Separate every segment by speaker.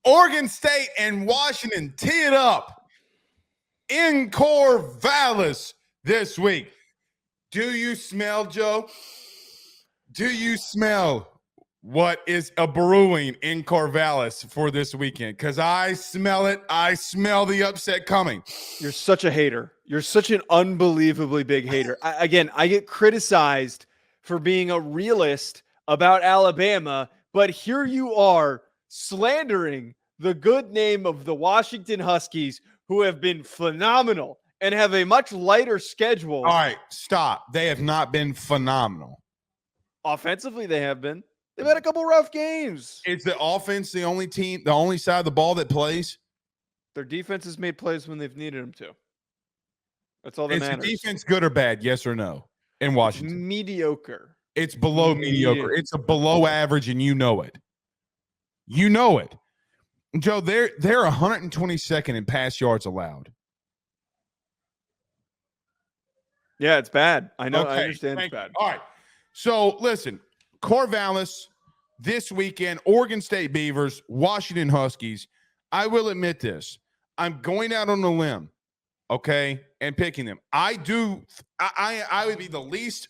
Speaker 1: Oregon State and Washington tee it up in Corvallis this week. Do you smell, Joe? Do you smell what is a brewing in Corvallis for this weekend? Because I smell it. I smell the upset coming.
Speaker 2: You're such a hater. You're such an unbelievably big hater. I get criticized for being a realist about Alabama, but here you are slandering the good name of the Washington Huskies, who have been phenomenal and have a much lighter schedule.
Speaker 1: All right, stop. They have not been phenomenal.
Speaker 2: Offensively, they have been. They've had a couple rough games.
Speaker 1: Is the offense the only team, the only side of the ball that plays?
Speaker 2: Their defense has made plays when they've needed them to. That's all that matters.
Speaker 1: Is the defense good or bad? Yes or no? In Washington,
Speaker 2: it's mediocre.
Speaker 1: It's below mediocre. It's a below average, and you know it. You know it, Joe. They're 122nd in pass yards allowed.
Speaker 2: Yeah, it's bad. I know.
Speaker 1: Okay,
Speaker 2: I understand it's bad.
Speaker 1: All right. So listen, Corvallis this weekend, Oregon State Beavers, Washington Huskies. I will admit this. I'm going out on a limb, okay, and picking them. I would be the least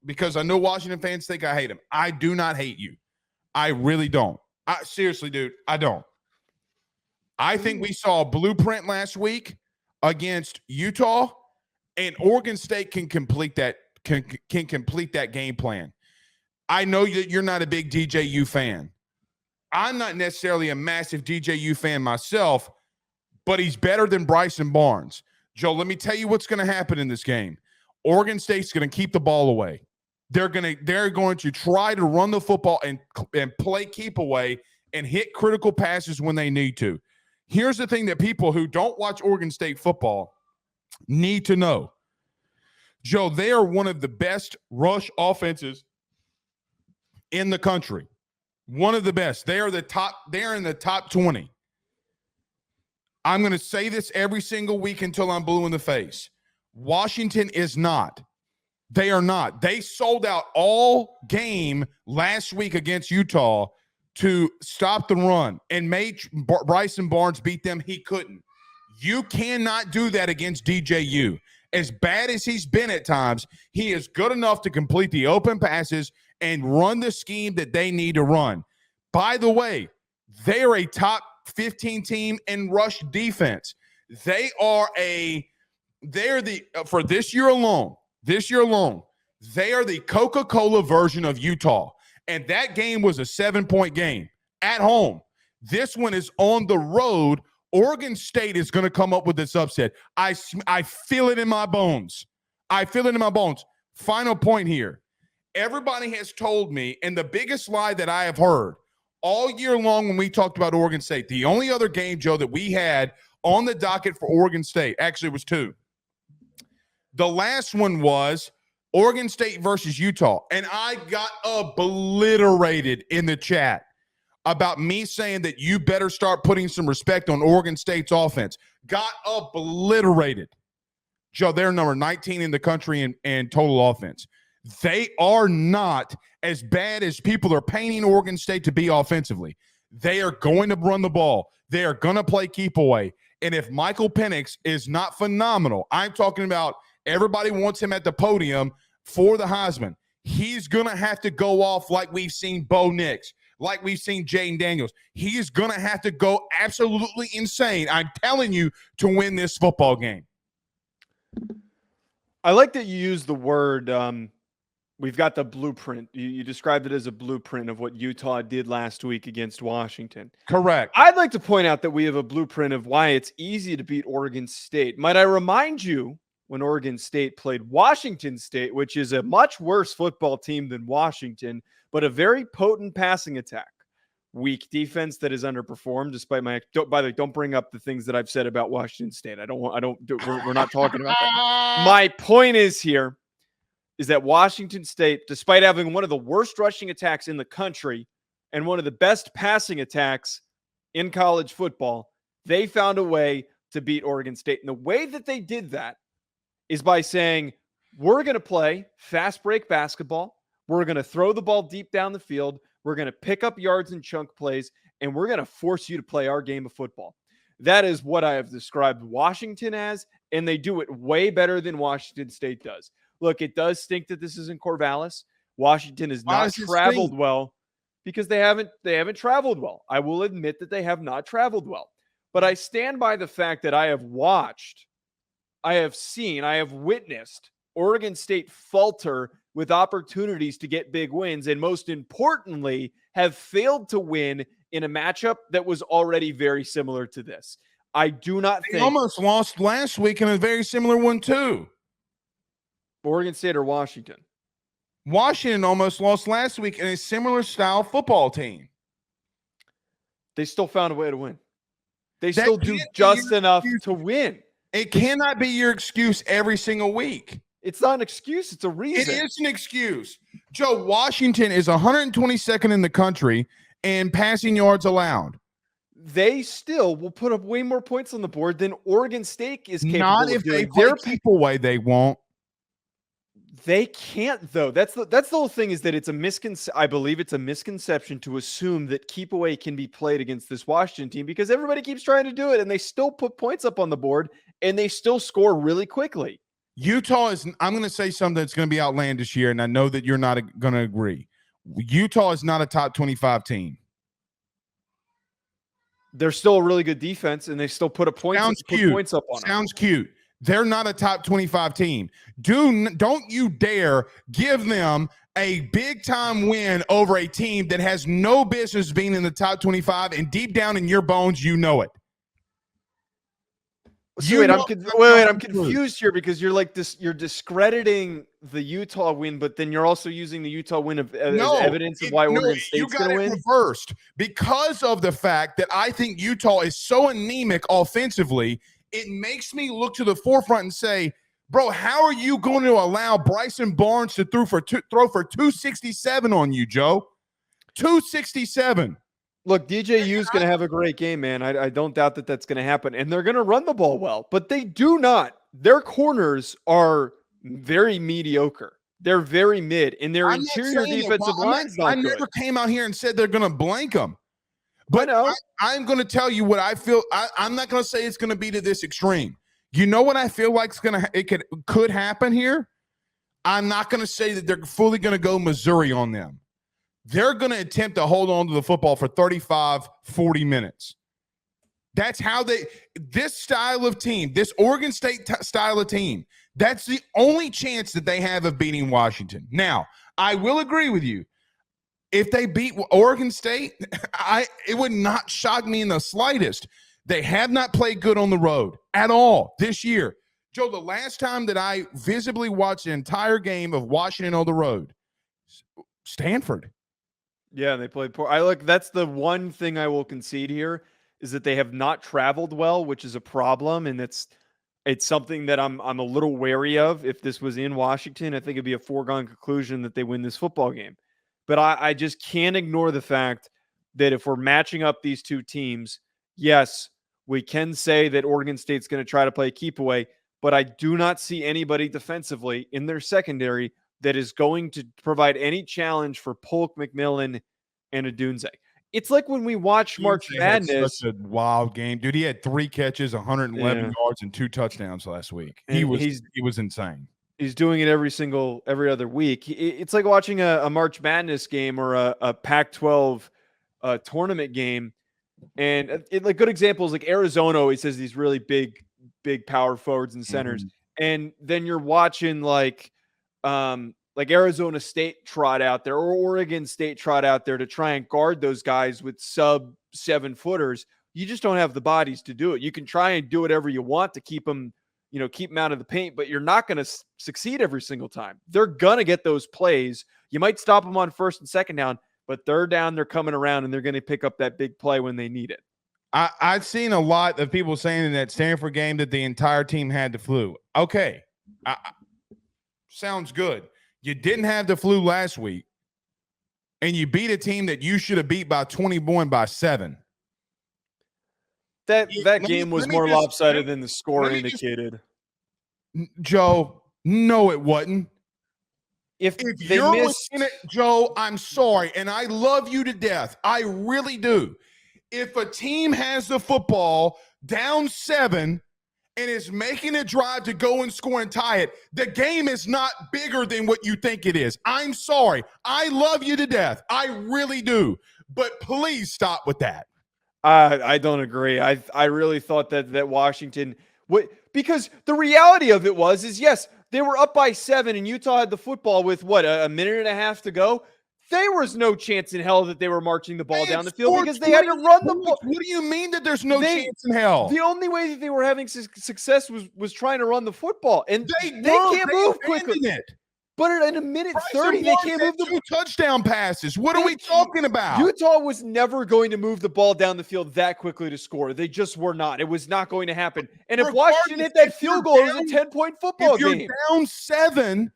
Speaker 1: because I know Washington fans think I hate them. I do not hate you. I really don't. Seriously, dude, I don't. I think we saw a blueprint last week against Utah, and Oregon State can complete that can complete that game plan. I know that you're not a big DJU fan. I'm not necessarily a massive DJU fan myself, but he's better than Bryson Barnes. Joe, let me tell you what's going to happen in this game. Oregon State's going to keep the ball away. They're going to try to run the football and play keep away and hit critical passes when they need to. Here's the thing that people who don't watch Oregon State football need to know. Joe, they are one of the best rush offenses in the country. One of the best. They're in the top 20. I'm going to say this every single week until I'm blue in the face. Washington is not. They are not. They sold out all game last week against Utah to stop the run and made Bryson Barnes beat them. He couldn't. You cannot do that against DJU. As bad as he's been at times, he is good enough to complete the open passes and run the scheme that they need to run. By the way, they are a top 15 team in rush defense. For this year alone, they are the Coca-Cola version of Utah. And that game was a 7-point game at home. This one is on the road. Oregon State is going to come up with this upset. I feel it in my bones. Final point here. Everybody has told me, and the biggest lie that I have heard all year long when we talked about Oregon State, the only other game, Joe, that we had on the docket for Oregon State, actually it was two. The last one was Oregon State versus Utah, and I got obliterated in the chat about me saying that you better start putting some respect on Oregon State's offense. Got obliterated. Joe, they're number 19 in the country in total offense. They are not as bad as people are painting Oregon State to be offensively. They are going to run the ball. They are going to play keep away. And if Michael Penix is not phenomenal, I'm talking about everybody wants him at the podium for the Heisman. He's going to have to go off like we've seen Bo Nix, like we've seen Jaden Daniels. He is going to have to go absolutely insane, I'm telling you, to win this football game.
Speaker 2: I like that you use the word we've got the blueprint. You described it as a blueprint of what Utah did last week against Washington.
Speaker 1: Correct.
Speaker 2: I'd like to point out that we have a blueprint of why it's easy to beat Oregon State. Might I remind you when Oregon State played Washington State, which is a much worse football team than Washington, but a very potent passing attack. Weak defense that is underperformed, despite by the way, don't bring up the things that I've said about Washington State. We're not talking about that. My point is that Washington State, despite having one of the worst rushing attacks in the country and one of the best passing attacks in college football, they found a way to beat Oregon State. And the way that they did that is by saying, we're going to play fast break basketball. We're going to throw the ball deep down the field. We're going to pick up yards and chunk plays, and we're going to force you to play our game of football. That is what I have described Washington as, and they do it way better than Washington State does. Look, it does stink that this is in Corvallis. Washington has not traveled well because they haven't traveled well. I will admit that they have not traveled well. But I stand by the fact that I have watched, I have seen, I have witnessed Oregon State falter with opportunities to get big wins, and most importantly, have failed to win in a matchup that was already very similar to this. I do not think—
Speaker 1: They almost lost last week in a very similar one too.
Speaker 2: Oregon State or Washington?
Speaker 1: Washington almost lost last week in a similar style football team.
Speaker 2: They still found a way to win. They still do just enough to win.
Speaker 1: It cannot be your excuse every single week.
Speaker 2: It's not an excuse. It's a reason.
Speaker 1: It is an excuse. Joe, Washington is 122nd in the country in passing yards allowed.
Speaker 2: They still will put up way more points on the board than Oregon State is capable
Speaker 1: Not
Speaker 2: of
Speaker 1: if
Speaker 2: doing.
Speaker 1: they play keep away, they won't.
Speaker 2: They can't, though. That's the whole thing, is that it's I believe it's a misconception to assume that keep away can be played against this Washington team, because everybody keeps trying to do it and they still put points up on the board and they still score really quickly.
Speaker 1: Utah is, I'm going to say something that's going to be outlandish here, and I know that you're not going to agree. Utah is not a top 25 team.
Speaker 2: They're still a really good defense, and they still put points up on them.
Speaker 1: Sounds cute. They're not a top 25 team. Don't you dare give them a big-time win over a team that has no business being in the top 25, and deep down in your bones, you know it.
Speaker 2: So I'm confused here, because you're like this. You're discrediting the Utah win, but then you're also using the Utah win as evidence of why Oregon State's going to win.
Speaker 1: Reversed because of the fact that I think Utah is so anemic offensively. It makes me look to the forefront and say, bro, how are you going to allow Bryson Barnes to throw for 267 on you, Joe? 267.
Speaker 2: Look, DJU is going to have a great game, man. I don't doubt that that's going to happen. And they're going to run the ball well, but they do not. Their corners are very mediocre. They're very mid, and their interior defensive line is not good.
Speaker 1: I never came out here and said they're going to blank them. But I'm going to tell you what I feel. I'm not going to say it's going to be to this extreme. You know what I feel like could happen here? I'm not going to say that they're fully going to go Missouri on them. They're going to attempt to hold on to the football for 35, 40 minutes. That's how this style of team, this Oregon State style of team, that's the only chance that they have of beating Washington. Now, I will agree with you. If they beat Oregon State, it would not shock me in the slightest. They have not played good on the road at all this year. Joe, the last time that I visibly watched an entire game of Washington on the road, Stanford.
Speaker 2: Yeah, they played poor. That's the one thing I will concede here, is that they have not traveled well, which is a problem, and it's something that I'm a little wary of. If this was in Washington, I think it'd be a foregone conclusion that they win this football game. But I just can't ignore the fact that if we're matching up these two teams, yes, we can say that Oregon State's going to try to play keep away, but I do not see anybody defensively in their secondary that is going to provide any challenge for Polk, McMillan, and Adunze. It's like when we watch March Madness.
Speaker 1: Such a wild game, dude. He had 3 catches, 111 yards, and 2 touchdowns last week. He was insane.
Speaker 2: He's doing it every other week. It's like watching a March Madness game or a Pac-12 tournament game. And like good examples, like Arizona always has these really big power forwards and centers. Mm-hmm. And then you're watching like Arizona State trot out there, or Oregon State trot out there to try and guard those guys with sub 7-footers. You just don't have the bodies to do it. You can try and do whatever you want to keep them out of the paint, but you're not going to succeed every single time. They're going to get those plays. You might stop them on 1st and 2nd down, but 3rd down, they're coming around and they're going to pick up that big play when they need it.
Speaker 1: I've seen a lot of people saying in that Stanford game that the entire team had the flu. Okay. Sounds good. You didn't have the flu last week, and you beat a team that you should have beat by 21 by 7.
Speaker 2: That game was more lopsided than the score indicated.
Speaker 1: Joe, no, it wasn't.
Speaker 2: If
Speaker 1: you're looking at Joe, I'm sorry, and I love you to death. I really do. If a team has the football down 7 and is making a drive to go and score and tie it, the game is not bigger than what you think it is. I'm sorry. I love you to death. I really do. But please stop with that.
Speaker 2: I don't agree. I really thought that Washington would, because the reality of it is yes, they were up by 7 and Utah had the football with a minute and a half to go. There was no chance in hell that they were marching the ball down the field because they had to run the ball.
Speaker 1: What do you mean that there's no chance in hell?
Speaker 2: The only way that they were having success was trying to run the football, and they can't move quickly. But in a minute 30, they can't move the
Speaker 1: 2 touchdown passes. What are we talking about?
Speaker 2: Utah was never going to move the ball down the field that quickly to score. They just were not. It was not going to happen. And if Washington hit that field goal, it was a 10-point football game.
Speaker 1: If you're down 7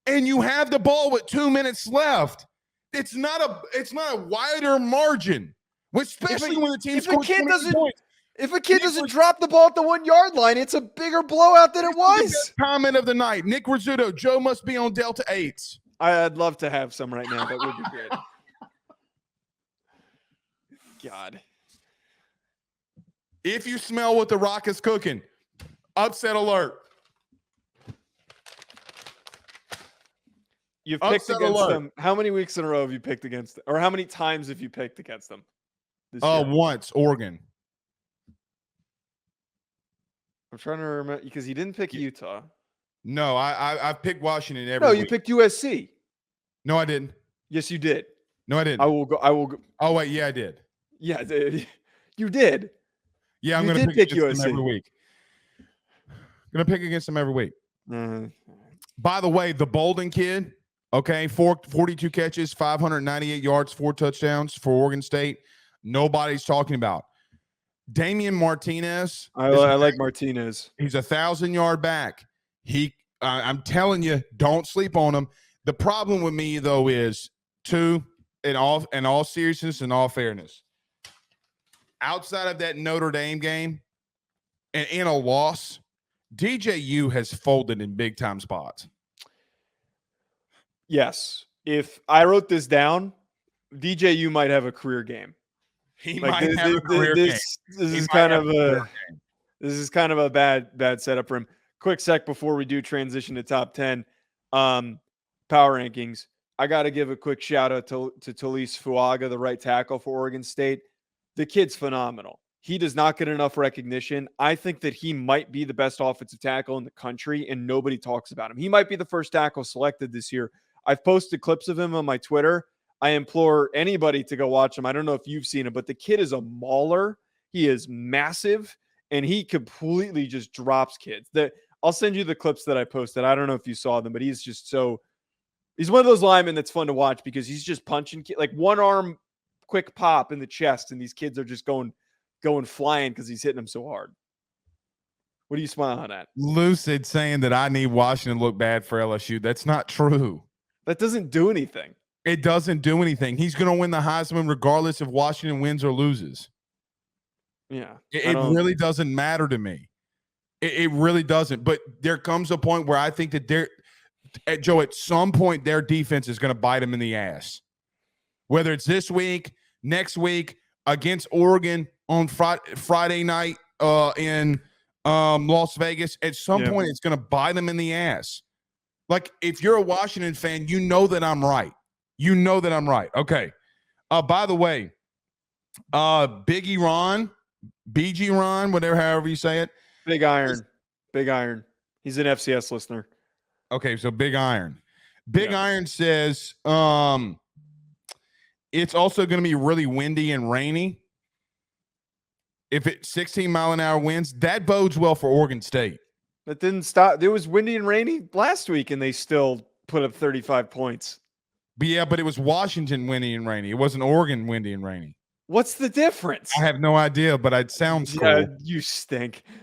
Speaker 1: and you have the ball with 2 minutes left, it's not a wider margin, especially when the team scores 20 points.
Speaker 2: If a kid doesn't drop the ball at the 1-yard line, it's a bigger blowout than it was.
Speaker 1: Comment of the night. Nick Rizzuto, Joe must be on Delta 8s.
Speaker 2: I'd love to have some right now. That would be great. God.
Speaker 1: If you smell what the Rock is cooking, upset alert.
Speaker 2: You've picked against them. How many weeks in a row have you picked against them? Or how many times have you picked against them?
Speaker 1: Once, Oregon.
Speaker 2: I'm trying to remember because you didn't pick Utah.
Speaker 1: No, I've picked Washington every week.
Speaker 2: No, you picked USC.
Speaker 1: No, I didn't.
Speaker 2: Yes, you did.
Speaker 1: No, I didn't.
Speaker 2: I will go.
Speaker 1: Oh, wait, yeah, I did.
Speaker 2: Yeah, you did.
Speaker 1: Yeah, I'm going to pick USC every week. I'm going to pick against them every week. By the way, the Bolden kid, 42 catches, 598 yards, 4 touchdowns for Oregon State. Nobody's talking about. Damian Martinez.
Speaker 2: I like Martinez.
Speaker 1: He's 1,000-yard back. I'm telling you, don't sleep on him. The problem with me, though, is in all seriousness and all fairness, outside of that Notre Dame game and in a loss, DJU has folded in big-time spots.
Speaker 2: Yes. If I wrote this down, DJU might have a career game.
Speaker 1: He might have a career game.
Speaker 2: This is kind of a bad setup for him. Quick sec before we do transition to top 10 power rankings. I got to give a quick shout out to Talise Fuaga, the right tackle for Oregon State. The kid's phenomenal. He does not get enough recognition. I think that he might be the best offensive tackle in the country, and nobody talks about him. He might be the first tackle selected this year. I've posted clips of him on my Twitter. I implore anybody to go watch him. I don't know if you've seen him, but the kid is a mauler. He is massive, and he completely just drops kids. I'll send you the clips that I posted. I don't know if you saw them, but he's one of those linemen that's fun to watch because he's just punching like one arm quick pop in the chest, and these kids are just going flying because he's hitting them so hard. What are you smiling at?
Speaker 1: Lucid saying that I need Washington to look bad for LSU. That's not true.
Speaker 2: That doesn't do anything.
Speaker 1: It doesn't do anything. He's going to win the Heisman regardless if Washington wins or loses.
Speaker 2: Yeah.
Speaker 1: It really doesn't matter to me. It really doesn't. But there comes a point where I think that Joe, at some point, their defense is going to bite them in the ass. Whether it's this week, next week, against Oregon on Friday night in Las Vegas, at some point, it's going to bite them in the ass. Like, if you're a Washington fan, you know that I'm right. You know that I'm right. Okay. By the way, BG Ron, however you say it.
Speaker 2: Big Iron. He's an FCS listener.
Speaker 1: Okay, so Big Iron. Iron says it's also going to be really windy and rainy. If it's 16-mile-an-hour winds, that bodes well for Oregon State.
Speaker 2: That didn't stop. It was windy and rainy last week, and they still put up 35 points.
Speaker 1: But it was Washington windy and rainy. It wasn't Oregon windy and rainy.
Speaker 2: What's the difference?
Speaker 1: I have no idea, but it sounds cool.
Speaker 2: Yeah, you stink.